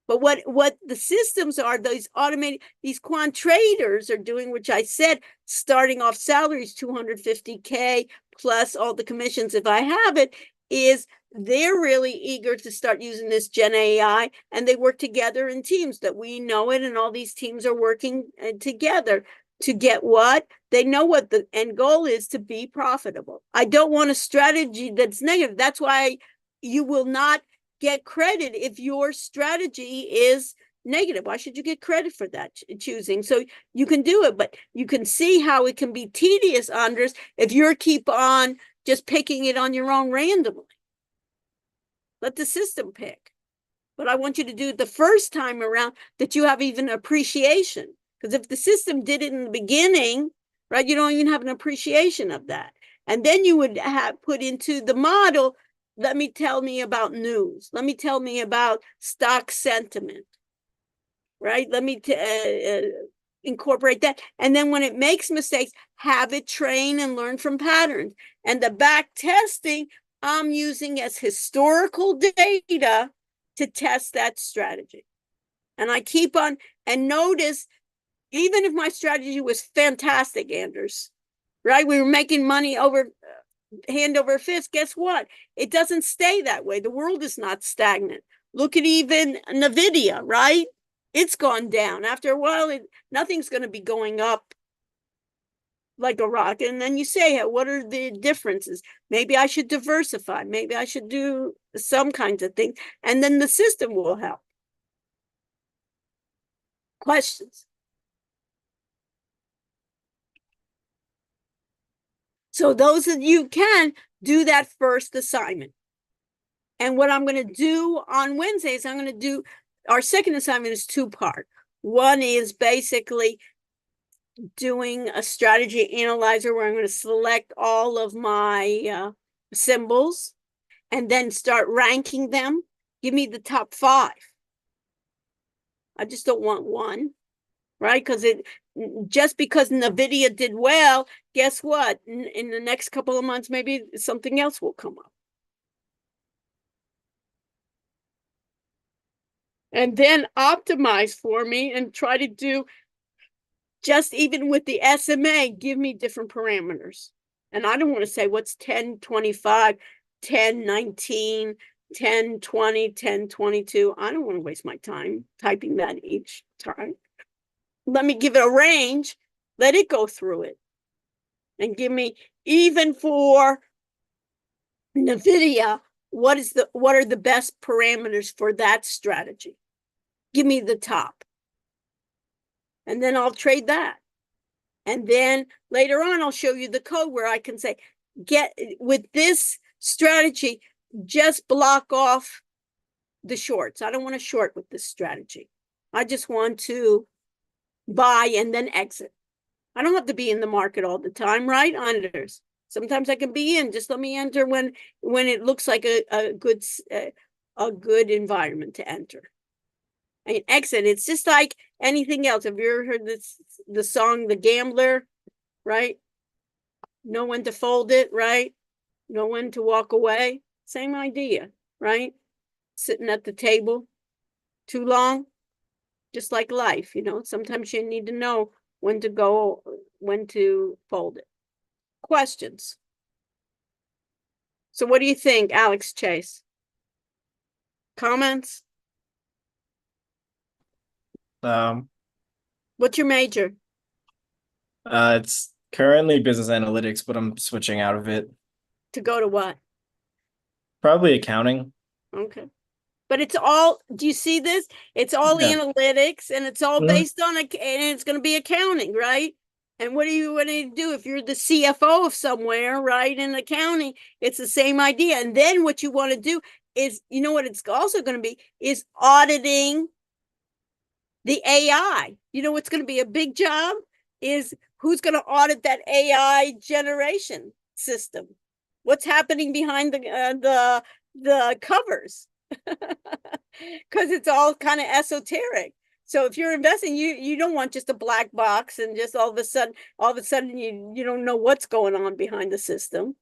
But what the systems are, these automated, these quant traders are doing, which I said, starting off salaries, 250K plus all the commissions if I have it, is they're really eager to start using this Gen AI, and they work together in teams that we know it, and all these teams are working together to get what? They know what the end goal is, to be profitable. I don't want a strategy that's negative. That's why you will not get credit if your strategy is negative. Why should you get credit for that choosing? So you can do it, but you can see how it can be tedious, Andres, if you're keep on just picking it on your own randomly. Let the system pick. But I want you to do it the first time around that you have even appreciation. Because if the system did it in the beginning, right, you don't even have an appreciation of that. And then you would have put into the model, let me tell me about news. Let me tell me about stock sentiment, right? Let me incorporate that. And then when it makes mistakes, have it train and learn from patterns. And the back testing I'm using as historical data to test that strategy. And I keep on, and notice, even if my strategy was fantastic, Anders, right? We were making money over hand over fist. Guess what? It doesn't stay that way. The world is not stagnant. Look at even NVIDIA, right? It's gone down. After a while, nothing's going to be going up like a rocket. And then you say, what are the differences? Maybe I should diversify. Maybe I should do some kinds of things. And then the system will help. Questions? So those of you can do that first assignment. And what I'm going to do on Wednesdays, I'm going to do, our second assignment is 2-part. One is basically doing a strategy analyzer where I'm going to select all of my symbols and then start ranking them. Give me the top 5. I just don't want one, right? Because just because NVIDIA did well, guess what? In the next couple of months, maybe something else will come up. And then optimize for me and try to do, just even with the SMA, give me different parameters. And I don't want to say what's 10, 25, 10, 19, 10, 20, 10, 22. I don't want to waste my time typing that each time. Let me give it a range, let it go through it. And give me, even for NVIDIA, what are the best parameters for that strategy? Give me the top. And then I'll trade that. And then later on, I'll show you the code where I can say, with this strategy, just block off the shorts. I don't want to short with this strategy. I just want to buy and then exit. I don't have to be in the market all the time, right? Anders. Sometimes I can be in. Just let me enter when it looks like a good environment to enter. And exit. It's just like anything else. Have you ever heard the song "The Gambler"? Right? Know when to fold it, right? Know when to walk away. Same idea, right? Sitting at the table too long, just like life, sometimes you need to know when to go, when to fold it. Questions? So what do you think, Alex Chase? Comments? What's your major? It's currently business analytics, but I'm switching out of it. To go to what? Probably accounting. Okay. But it's all, do you see this? It's all Yeah. analytics and it's all Mhm. based on, and it's gonna be accounting, right? And what do you do if you're the CFO of somewhere, right, in accounting? It's the same idea. And then what you want to do is, you know what it's also gonna be, is auditing the AI. You know what's gonna be a big job? Is who's gonna audit that AI generation system? What's happening behind the covers? Because it's all kind of esoteric. So if you're investing, you don't want just a black box and just all of a sudden you don't know what's going on behind the system.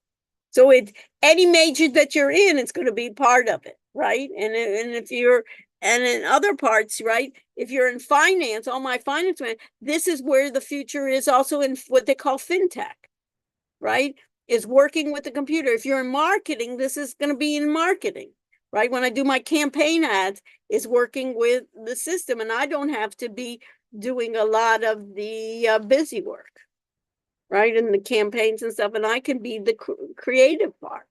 So it's any major that you're in, it's going to be part of it, right? And if you're and in other parts, right? If you're in finance, all my finance, this is where the future is also in what they call fintech, right? Is working with the computer. If you're in marketing, this is going to be in marketing, right? When I do my campaign ads, is working with the system, and I don't have to be doing a lot of the busy work, right? And the campaigns and stuff, and I can be the creative part.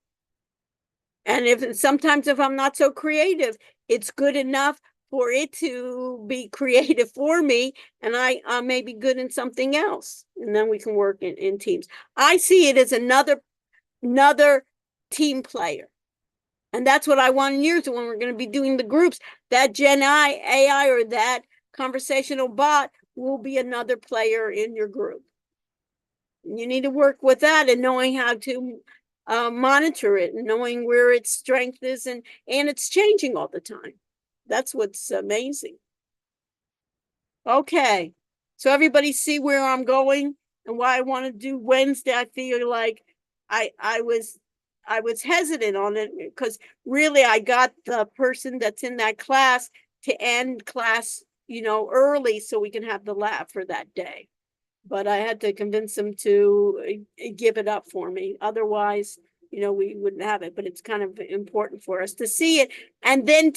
And sometimes if I'm not so creative, it's good enough for it to be creative for me, and I may be good in something else, and then we can work in teams. I see it as another team player, and that's what I want in years when we're going to be doing the groups. That AI or that conversational bot will be another player in your group. You need to work with that and knowing how to monitor it and knowing where its strength is, and it's changing all the time. That's what's amazing. Okay, so everybody see where I'm going and why I want to do Wednesday. I feel like I was hesitant on it because really I got the person that's in that class to end class, early so we can have the lab for that day. But I had to convince them to give it up for me. Otherwise, we wouldn't have it. But it's kind of important for us to see it, and then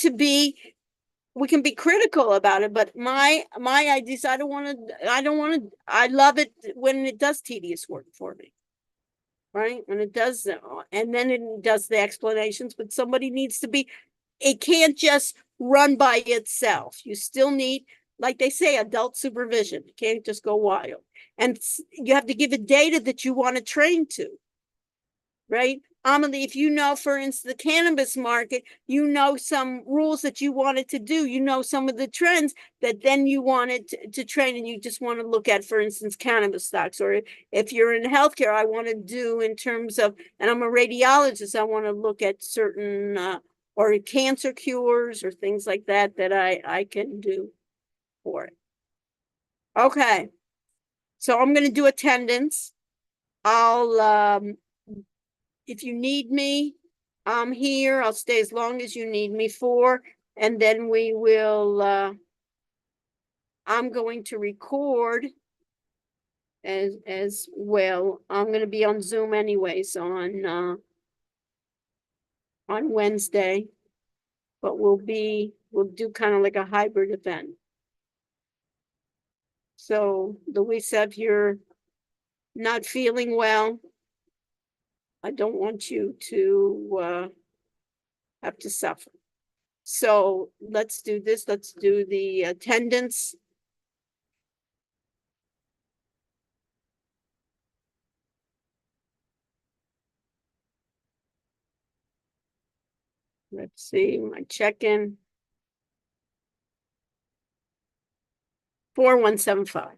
we can be critical about it. But my ideas, I love it when it does tedious work for me, right? When it does, and then it does the explanations. But somebody needs to be. It can't just run by itself. You still need, like they say, adult supervision. You can't just go wild. And you have to give it data that you want to train to, right? Amelie, if for instance, the cannabis market, some rules that you wanted to do, some of the trends that then you wanted to train, and you just want to look at, for instance, cannabis stocks. Or if you're in healthcare, I want to do in terms of, and I'm a radiologist, I want to look at certain, or cancer cures or things like that I can do for it. Okay. So I'm going to do attendance. I'll, if you need me, I'm here. I'll stay as long as you need me for, and then we will, I'm going to record as well. I'm going to be on Zoom anyways on Wednesday, but we'll do kind of like a hybrid event. So Louisa, if you're not feeling well, I don't want you to have to suffer. So let's do this. Let's do the attendance. Let's see my check-in. 4175.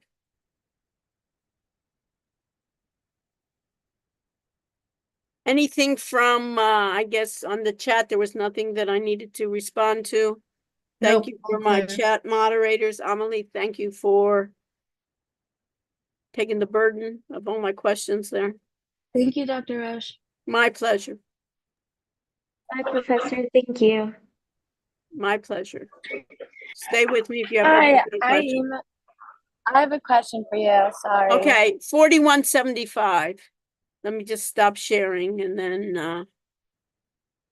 Anything from, I guess on the chat, there was nothing that I needed to respond to. Thank Nope, you for all my clear. chat moderators. Amelie, thank you for taking the burden of all my questions there. Thank you, Dr. Rush. My pleasure. Hi, Professor. Thank you. My pleasure. Stay with me if you have Hi, any questions. I have a question for you. Sorry. Okay, 4175. Let me just stop sharing and then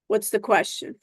what's the question?